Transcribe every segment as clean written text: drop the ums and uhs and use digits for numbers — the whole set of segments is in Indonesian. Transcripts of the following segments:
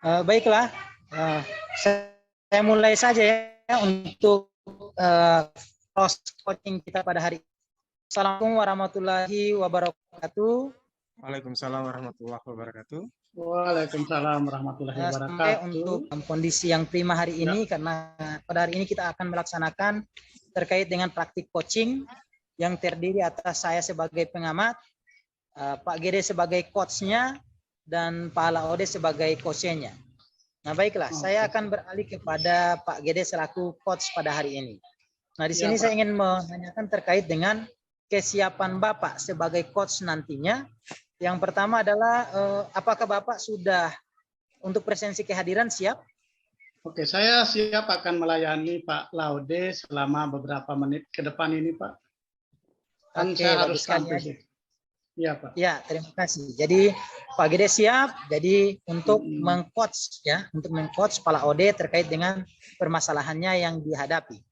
Baiklah, eh, saya mulai saja ya untuk cross coaching kita pada hari ini. Assalamualaikum warahmatullahi wabarakatuh. Waalaikumsalam warahmatullahi wabarakatuh. Waalaikumsalam warahmatullahi Sampai wabarakatuh. untuk kondisi yang prima hari ini, karena pada hari ini kita akan melaksanakan terkait dengan praktik coaching yang terdiri atas saya sebagai pengamat, Pak Gede sebagai coachnya, dan Pak Laode sebagai coachnya. Nah baiklah, saya akan beralih kepada Pak Gede selaku coach pada hari ini. Nah di sini saya ingin menanyakan terkait dengan kesiapan Bapak sebagai coach nantinya. Yang pertama adalah apakah Bapak sudah untuk presensi kehadiran siap? Oke, saya siap akan melayani Pak Laude selama beberapa menit ke depan ini, Pak. Kan Oke, saya harus bagus sekali. sampai. Iya, Pak. Ya, terima kasih. Jadi Pak Gede siap. Jadi untuk mengcoach ya, untuk mengcoach Pak Laode terkait dengan permasalahannya yang dihadapi.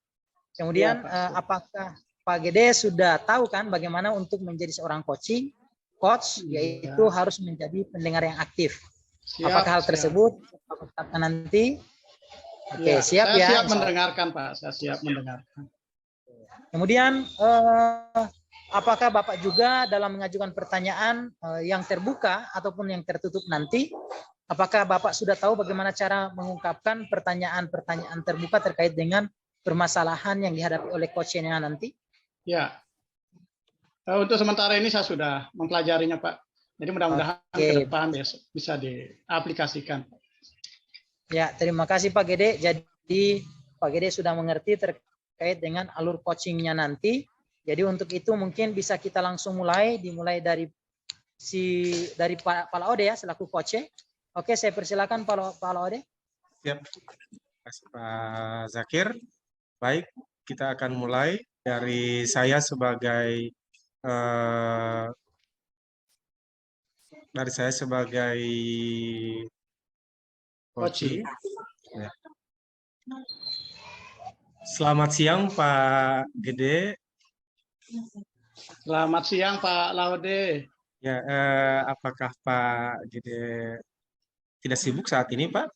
Kemudian Ya, apakah Pak Gede sudah tahu kan bagaimana untuk menjadi seorang coach, yaitu harus menjadi pendengar yang aktif. Siap, apakah hal tersebut akan nanti? Oke, ya, siap saya ya. Siap mendengarkan, Pak. Saya siap mendengarkan. Kemudian apakah Bapak juga dalam mengajukan pertanyaan yang terbuka ataupun yang tertutup nanti, apakah Bapak sudah tahu bagaimana cara mengungkapkan pertanyaan-pertanyaan terbuka terkait dengan permasalahan yang dihadapi oleh coachnya nanti? Ya. Untuk sementara ini saya sudah mempelajarinya, Pak. Jadi mudah-mudahan ke depan bisa diaplikasikan. Ya, terima kasih Pak Gede. Jadi Pak Gede sudah mengerti terkait dengan alur coachingnya nanti. Jadi untuk itu mungkin bisa kita langsung dimulai dari Pak Laode ya selaku coach. Oke, saya persilakan Pak Laode. Siap. Terima kasih Pak Zakir. Baik, kita akan mulai dari saya sebagai coach. Ya. Selamat siang Pak Gede. Selamat siang Pak Laude. Ya, apakah Pak Gede tidak sibuk saat ini, Pak?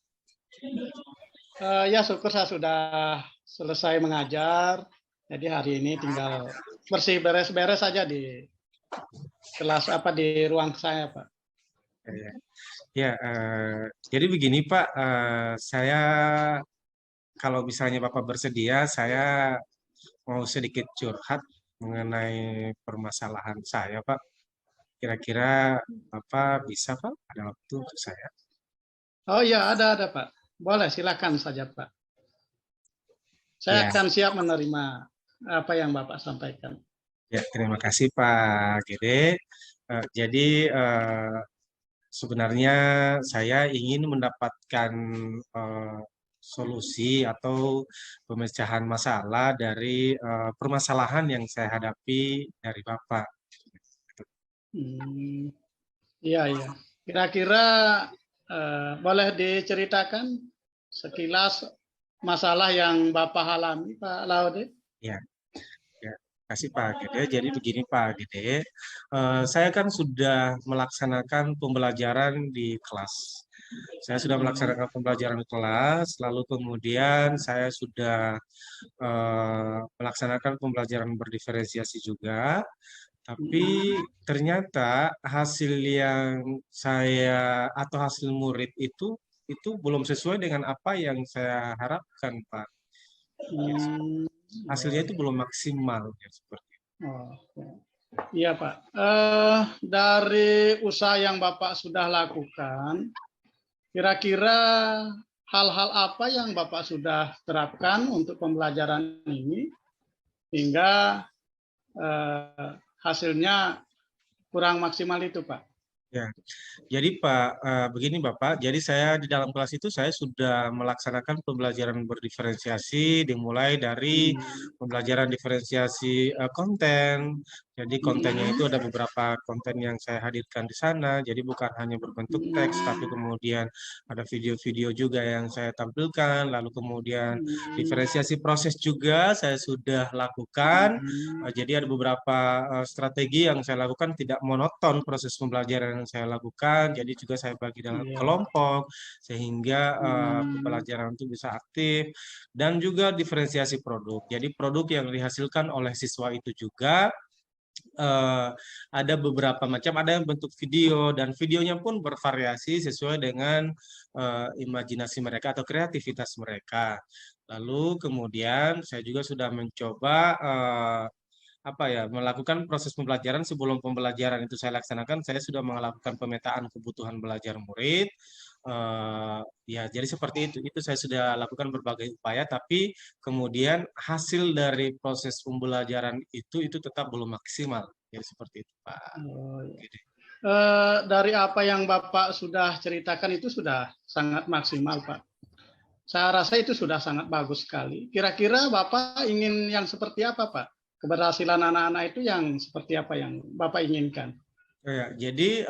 Ya, syukur saya sudah selesai mengajar. Jadi hari ini tinggal bersih beres-beres saja di kelas di ruang saya, Pak. Ya, jadi begini Pak, saya kalau misalnya Bapak bersedia, saya mau sedikit curhat mengenai permasalahan saya, Pak. Kira-kira Bapak bisa, Pak? Ada waktu untuk saya? Oh iya, ada Pak. Boleh, silakan saja, Pak. Saya akan siap menerima apa yang Bapak sampaikan. Ya, terima kasih Pak Gede. Jadi sebenarnya saya ingin mendapatkan solusi atau pemecahan masalah dari permasalahan yang saya hadapi dari Bapak. Iya, iya. Kira-kira boleh diceritakan sekilas masalah yang Bapak alami, Pak Laude? Ya, kasih Pak Gede. Jadi begini Pak Gede, saya kan sudah melaksanakan pembelajaran di kelas. Saya sudah melaksanakan pembelajaran di kelas, lalu kemudian saya sudah melaksanakan pembelajaran berdiferensiasi juga. Tapi ternyata hasil yang saya atau hasil murid itu belum sesuai dengan apa yang saya harapkan, Pak. Hasilnya itu belum maksimal ya, seperti itu. Iya Pak. Dari usaha yang Bapak sudah lakukan, kira-kira hal-hal apa yang Bapak sudah terapkan untuk pembelajaran ini hingga hasilnya kurang maksimal itu, Pak? Ya, jadi Pak, begini Bapak, jadi saya di dalam kelas itu saya sudah melaksanakan pembelajaran berdiferensiasi dimulai dari pembelajaran diferensiasi konten. Jadi kontennya itu ada beberapa konten yang saya hadirkan di sana, jadi bukan hanya berbentuk teks, tapi kemudian ada video-video juga yang saya tampilkan, lalu kemudian diferensiasi proses juga saya sudah lakukan. Jadi ada beberapa strategi yang saya lakukan tidak monoton proses pembelajaran yang saya lakukan. Jadi juga saya bagi dalam Iya. kelompok sehingga pembelajaran itu bisa aktif, dan juga diferensiasi produk. Jadi produk yang dihasilkan oleh siswa itu juga ada beberapa macam, ada yang bentuk video, dan videonya pun bervariasi sesuai dengan imajinasi mereka atau kreativitas mereka. Lalu kemudian saya juga sudah mencoba melakukan proses pembelajaran. Sebelum pembelajaran itu saya laksanakan, saya sudah melakukan pemetaan kebutuhan belajar murid. Ya, jadi seperti itu. Itu saya sudah lakukan berbagai upaya, tapi kemudian hasil dari proses pembelajaran itu tetap belum maksimal. Jadi seperti itu, Pak. Oh, iya. Gitu. Dari apa yang Bapak sudah ceritakan itu sudah sangat maksimal, Pak. Saya rasa itu sudah sangat bagus sekali. Kira-kira Bapak ingin yang seperti apa, Pak? Keberhasilan anak-anak itu yang seperti apa yang Bapak inginkan? Ya, jadi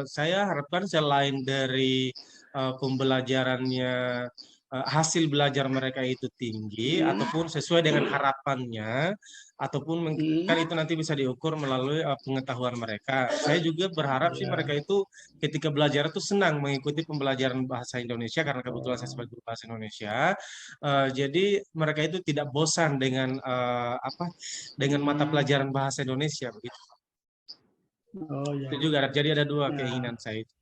saya harapkan selain dari pembelajarannya, hasil belajar mereka itu tinggi ataupun sesuai dengan harapannya, ataupun kan itu nanti bisa diukur melalui pengetahuan mereka. Saya juga berharap sih mereka itu ketika belajar itu senang mengikuti pembelajaran bahasa Indonesia, karena kebetulan saya sebagai guru bahasa Indonesia. Jadi mereka itu tidak bosan dengan dengan mata pelajaran bahasa Indonesia begitu. Oh, ya. Itu juga, jadi ada dua keinginan saya itu.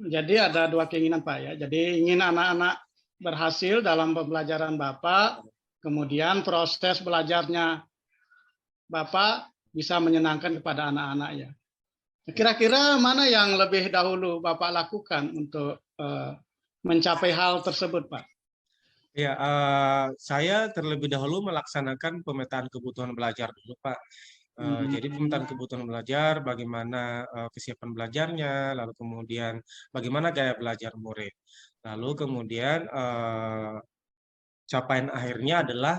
Jadi ada dua keinginan, Pak, ya. Jadi ingin anak-anak berhasil dalam pembelajaran Bapak, kemudian proses belajarnya Bapak bisa menyenangkan kepada anak-anak, ya. Kira-kira mana yang lebih dahulu Bapak lakukan untuk mencapai hal tersebut, Pak? Ya, saya terlebih dahulu melaksanakan pemetaan kebutuhan belajar dulu, Pak. Jadi pemetaan kebutuhan belajar, bagaimana kesiapan belajarnya, lalu kemudian bagaimana gaya belajar murid. Lalu kemudian capaian akhirnya adalah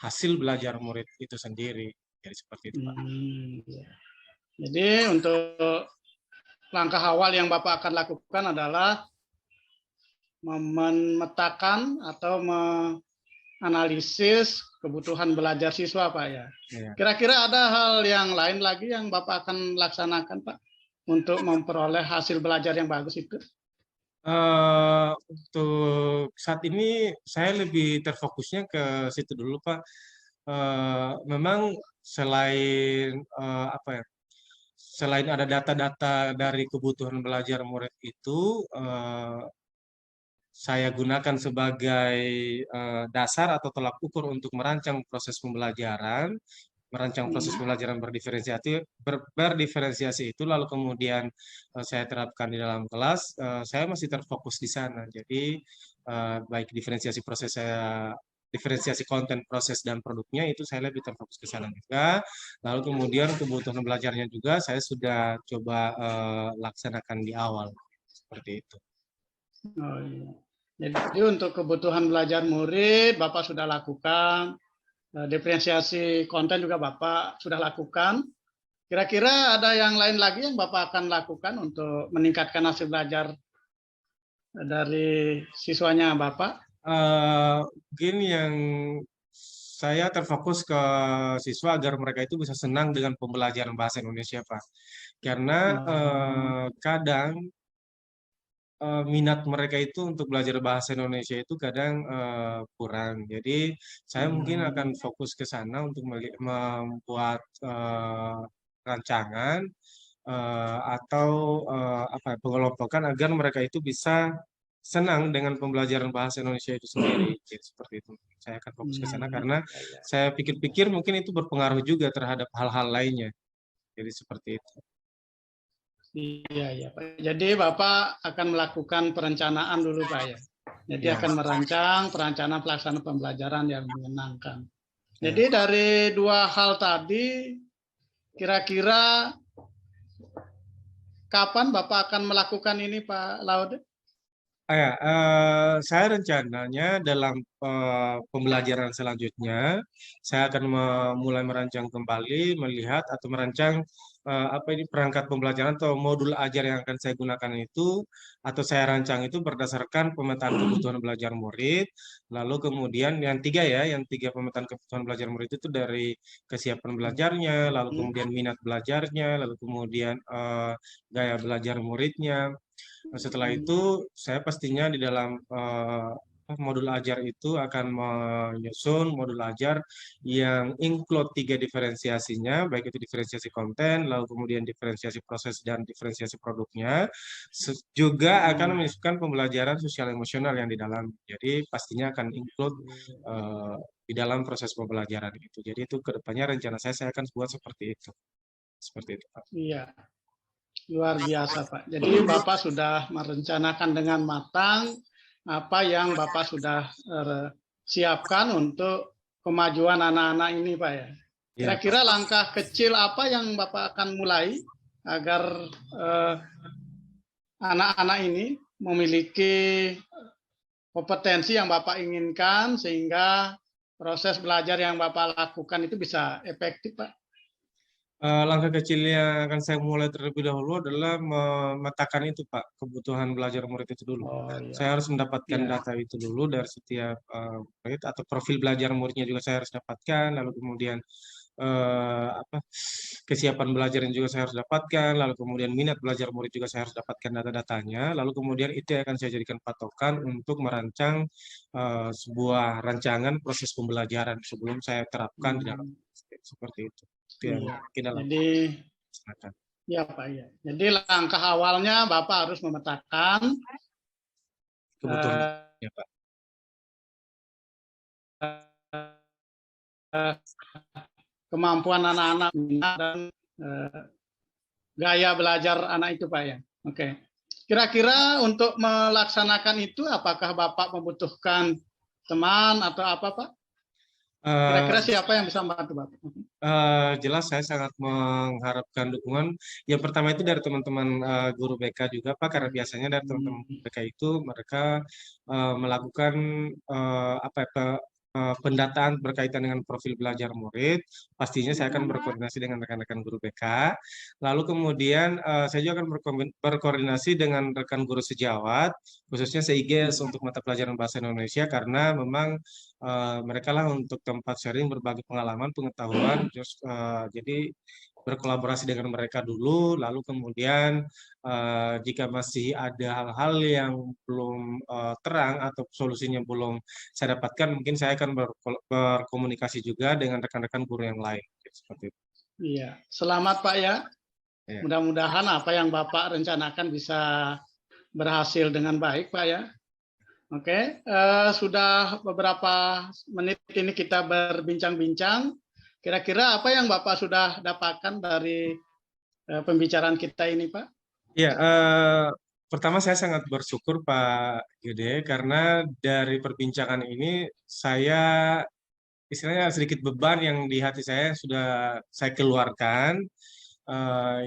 hasil belajar murid itu sendiri. Jadi seperti itu, Pak. Jadi untuk langkah awal yang Bapak akan lakukan adalah memetakan atau menganalisis kebutuhan belajar siswa, Pak, ya. Kira-kira ada hal yang lain lagi yang Bapak akan laksanakan, Pak, untuk memperoleh hasil belajar yang bagus itu? Untuk saat ini saya lebih terfokusnya ke situ dulu, Pak. Memang selain selain ada data-data dari kebutuhan belajar murid itu, saya gunakan sebagai dasar atau tolak ukur untuk merancang proses pembelajaran, berdiferensiasi itu, lalu kemudian saya terapkan di dalam kelas. Saya masih terfokus di sana. Jadi baik diferensiasi konten, proses, dan produknya itu saya lebih terfokus ke sana juga. Lalu kemudian kebutuhan belajarnya juga saya sudah coba laksanakan di awal seperti itu. Oh, iya. Jadi untuk kebutuhan belajar murid Bapak sudah lakukan, diferensiasi konten juga Bapak sudah lakukan. Kira-kira ada yang lain lagi yang Bapak akan lakukan untuk meningkatkan hasil belajar dari siswanya Bapak? Mungkin yang saya terfokus ke siswa agar mereka itu bisa senang dengan pembelajaran bahasa Indonesia, Pak. Karena kadang minat mereka itu untuk belajar bahasa Indonesia itu kadang kurang. Jadi saya mungkin akan fokus ke sana untuk membuat rancangan atau pengelompokan agar mereka itu bisa senang dengan pembelajaran bahasa Indonesia itu sendiri. Jadi seperti itu. Saya akan fokus ke sana karena saya pikir-pikir mungkin itu berpengaruh juga terhadap hal-hal lainnya. Jadi seperti itu. Iya, Pak. Jadi Bapak akan melakukan perencanaan dulu, Pak, ya. Jadi akan merancang perencanaan pelaksanaan pembelajaran yang menyenangkan. Jadi dari dua hal tadi, kira-kira kapan Bapak akan melakukan ini, Pak Laude? Saya rencananya dalam pembelajaran selanjutnya, saya akan mulai merancang kembali, melihat atau merancang apa ini perangkat pembelajaran atau modul ajar yang akan saya gunakan itu, atau saya rancang itu berdasarkan pemetaan kebutuhan belajar murid, lalu kemudian yang tiga ya, yang tiga pemetaan kebutuhan belajar murid itu dari kesiapan belajarnya, lalu kemudian minat belajarnya, lalu kemudian gaya belajar muridnya. Nah, setelah itu saya pastinya di dalam modul ajar itu akan menyusun modul ajar yang include tiga diferensiasinya, baik itu diferensiasi konten, lalu kemudian diferensiasi proses dan diferensiasi produknya. Juga akan menyusun pembelajaran sosial emosional yang di dalam. Jadi pastinya akan include di dalam proses pembelajaran itu. Jadi itu kedepannya rencana saya akan buat seperti itu. Seperti itu, Pak. Iya. Luar biasa, Pak. Jadi Bapak sudah merencanakan dengan matang apa yang Bapak sudah siapkan untuk kemajuan anak-anak ini, Pak ya. Kira-kira langkah kecil apa yang Bapak akan mulai agar anak-anak ini memiliki kompetensi yang Bapak inginkan sehingga proses belajar yang Bapak lakukan itu bisa efektif, Pak? Langkah kecil yang akan saya mulai terlebih dahulu adalah memetakan itu, Pak, kebutuhan belajar murid itu dulu. Iya. Saya harus mendapatkan data itu dulu dari setiap murid, atau profil belajar muridnya juga saya harus dapatkan, lalu kemudian kesiapan belajarnya juga saya harus dapatkan, lalu kemudian minat belajar murid juga saya harus dapatkan data-datanya, lalu kemudian itu akan saya jadikan patokan untuk merancang sebuah rancangan proses pembelajaran sebelum saya terapkan di dalam seperti itu. Jadi, ya Pak ya. Jadi langkah awalnya Bapak harus memetakan kebutuhan ya Pak. Kemampuan anak-anak dan gaya belajar anak itu, Pak ya. Oke. Kira-kira untuk melaksanakan itu, apakah Bapak membutuhkan teman atau apa, Pak? Kira-kira siapa yang bisa membantu Bapak? Jelas saya sangat mengharapkan dukungan. Yang pertama itu dari teman-teman guru BK juga, Pak, karena biasanya dari teman-teman BK itu mereka melakukan pendataan berkaitan dengan profil belajar murid. Pastinya saya akan berkoordinasi dengan rekan-rekan guru BK. Lalu kemudian saya juga akan berkoordinasi dengan rekan guru sejawat, khususnya CIGS untuk mata pelajaran bahasa Indonesia, karena memang mereka lah untuk tempat sharing berbagi pengalaman, pengetahuan. Jadi berkolaborasi dengan mereka dulu, lalu kemudian jika masih ada hal-hal yang belum terang atau solusinya belum saya dapatkan, mungkin saya akan berkomunikasi juga dengan rekan-rekan guru yang lain. Seperti itu. Iya, selamat Pak ya. Mudah-mudahan apa yang Bapak rencanakan bisa berhasil dengan baik, Pak ya. Oke, sudah beberapa menit ini kita berbincang-bincang. Kira-kira apa yang Bapak sudah dapatkan dari pembicaraan kita ini, Pak? Ya, pertama saya sangat bersyukur Pak Gede, karena dari perbincangan ini saya istilahnya sedikit beban yang di hati saya sudah saya keluarkan,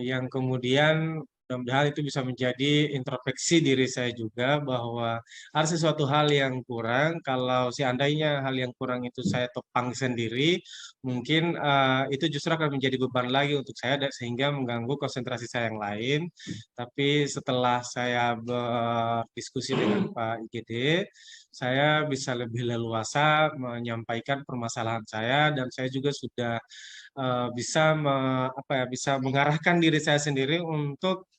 yang kemudian mudah-mudahan itu bisa menjadi introspeksi diri saya juga bahwa ada sesuatu hal yang kurang. Kalau seandainya hal yang kurang itu saya topang sendiri, mungkin itu justru akan menjadi beban lagi untuk saya sehingga mengganggu konsentrasi saya yang lain. Tapi setelah saya berdiskusi dengan Pak IGD, saya bisa lebih leluasa menyampaikan permasalahan saya, dan saya juga sudah bisa bisa mengarahkan diri saya sendiri untuk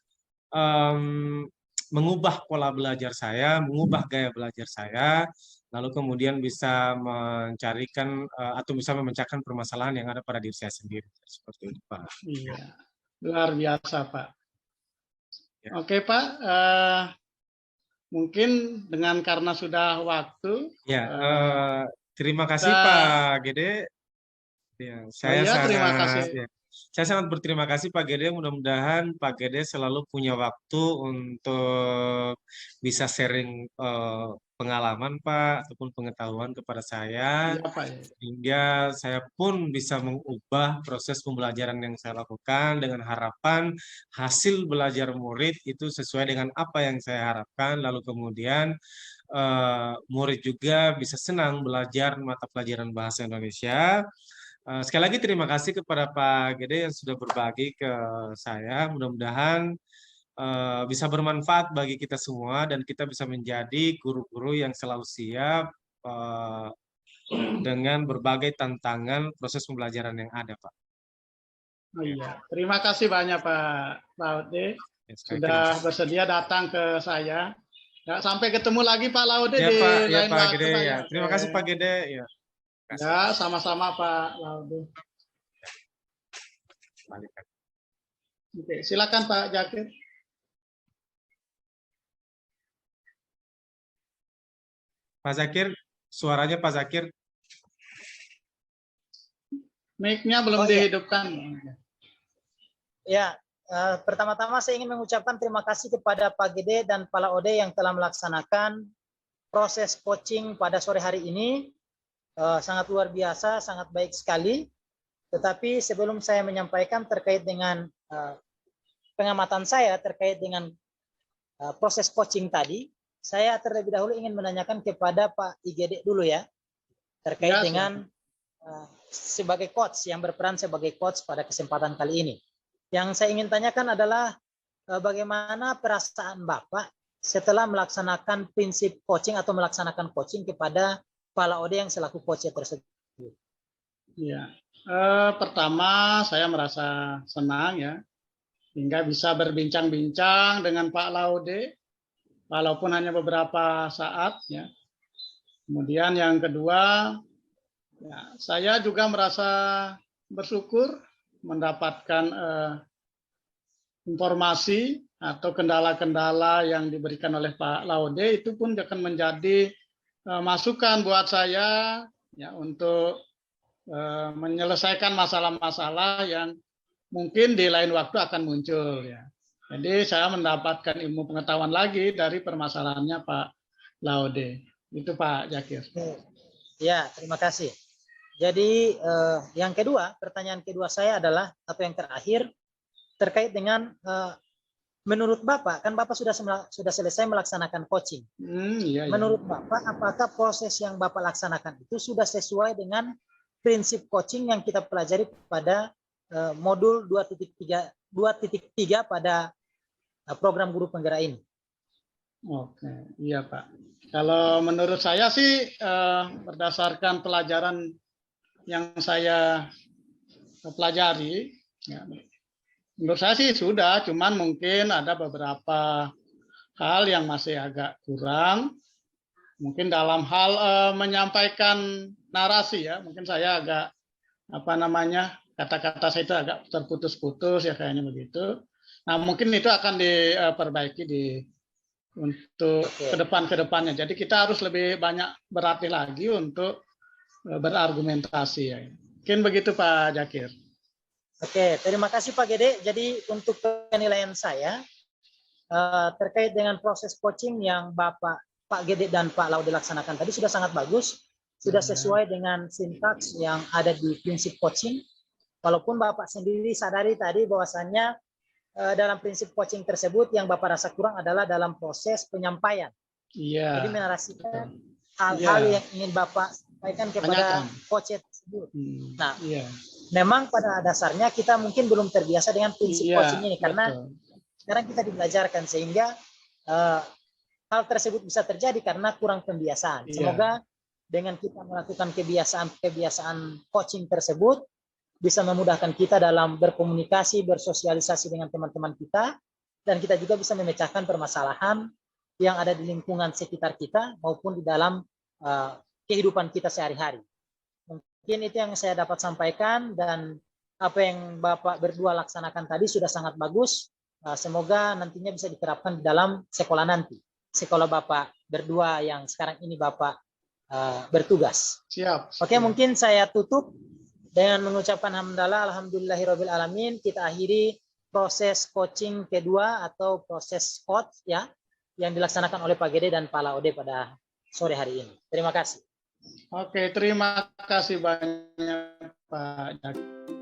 mengubah pola belajar saya, mengubah gaya belajar saya, lalu kemudian bisa mencarikan atau bisa memecahkan permasalahan yang ada pada diri saya sendiri. Seperti itu, Pak. Iya, luar biasa, Pak. Ya. Oke, Pak. Mungkin dengan karena sudah waktu. Ya, terima kasih Pak Gede. Ya, terima kasih. Ya. Saya sangat berterima kasih Pak Gede. Mudah-mudahan Pak Gede selalu punya waktu untuk bisa sharing pengalaman Pak ataupun pengetahuan kepada saya Iya Pak. Ya. sehingga saya pun bisa mengubah proses pembelajaran yang saya lakukan dengan harapan hasil belajar murid itu sesuai dengan apa yang saya harapkan, lalu kemudian murid juga bisa senang belajar mata pelajaran bahasa Indonesia. Sekali lagi terima kasih kepada Pak Gede yang sudah berbagi ke saya. Mudah-mudahan bisa bermanfaat bagi kita semua dan kita bisa menjadi guru-guru yang selalu siap dengan berbagai tantangan proses pembelajaran yang ada, Pak. Oh iya, terima kasih banyak Pak Laude Ya, sudah bersedia datang ke saya. Ya, sampai ketemu lagi Pak Laude ya di Pak, ya lain Pak waktu Gede Pak ya. ya. Terima kasih Pak Gede ya. Ya, sama-sama Pak Laude. Oke, silakan Pak Zakir. Pak Zakir, suaranya Pak Zakir. Mic-nya belum Oh, iya. dihidupkan. Ya, pertama-tama saya ingin mengucapkan terima kasih kepada Pak Gede dan Pak Laude yang telah melaksanakan proses coaching pada sore hari ini. Sangat luar biasa, sangat baik sekali. Tetapi sebelum saya menyampaikan terkait dengan pengamatan saya terkait dengan proses coaching tadi, saya terlebih dahulu ingin menanyakan kepada Pak IGD dulu ya, terkait Ya, dengan sebagai coach yang berperan sebagai coach pada kesempatan kali ini. Yang saya ingin tanyakan adalah bagaimana perasaan Bapak setelah melaksanakan prinsip coaching atau melaksanakan coaching kepada Pak Laude yang selaku coach tersebut. Ya. Pertama saya merasa senang ya hingga bisa berbincang-bincang dengan Pak Laude walaupun hanya beberapa saat ya. Kemudian yang kedua ya, saya juga merasa bersyukur mendapatkan informasi atau kendala-kendala yang diberikan oleh Pak Laude itu pun akan menjadi masukan buat saya ya untuk menyelesaikan masalah-masalah yang mungkin di lain waktu akan muncul ya. Jadi saya mendapatkan ilmu pengetahuan lagi dari permasalahannya Pak Laude. Itu Pak Zakir. Ya, terima kasih. Jadi yang kedua, pertanyaan kedua saya adalah atau yang terakhir terkait dengan menurut Bapak, kan Bapak sudah selesai melaksanakan coaching. Iya, menurut Bapak, apakah proses yang Bapak laksanakan itu sudah sesuai dengan prinsip coaching yang kita pelajari pada modul 2.3 pada program guru penggerak ini? Oke, iya Pak. Kalau menurut saya sih berdasarkan pelajaran yang saya pelajari, ya, menurut saya sih sudah, cuman mungkin ada beberapa hal yang masih agak kurang. Mungkin dalam hal menyampaikan narasi ya, mungkin saya agak kata-kata saya itu agak terputus-putus ya kayaknya begitu. Nah mungkin itu akan diperbaiki untuk kedepannya. Jadi kita harus lebih banyak berlatih lagi untuk berargumentasi ya. Mungkin begitu Pak Zakir. Oke, terima kasih Pak Gede. Jadi untuk penilaian saya terkait dengan proses coaching yang Pak Gede dan Pak Laude laksanakan tadi sudah sangat bagus, sudah sesuai dengan sintaks yang ada di prinsip coaching. Walaupun Bapak sendiri sadari tadi bahwasannya dalam prinsip coaching tersebut yang Bapak rasa kurang adalah dalam proses penyampaian. Iya. Jadi menarasikan hal-hal yang ingin Bapak sampaikan kepada coach tersebut. Nah, memang pada dasarnya kita mungkin belum terbiasa dengan prinsip coaching ini karena sekarang kita dibelajarkan sehingga hal tersebut bisa terjadi karena kurang pembiasaan. Semoga dengan kita melakukan kebiasaan coaching tersebut bisa memudahkan kita dalam berkomunikasi, bersosialisasi dengan teman-teman kita, dan kita juga bisa memecahkan permasalahan yang ada di lingkungan sekitar kita maupun di dalam kehidupan kita sehari-hari. Mungkin itu yang saya dapat sampaikan, dan apa yang Bapak berdua laksanakan tadi sudah sangat bagus. Semoga nantinya bisa diterapkan di dalam sekolah nanti. Sekolah Bapak berdua yang sekarang ini Bapak bertugas. Siap. Oke, mungkin saya tutup dengan mengucapkan hamdalah alhamdulillahirabbil alamin. Kita akhiri proses coaching kedua atau proses coach ya yang dilaksanakan oleh Pak Gede dan Pak Laude pada sore hari ini. Terima kasih. Oke, terima kasih banyak Pak Jaki.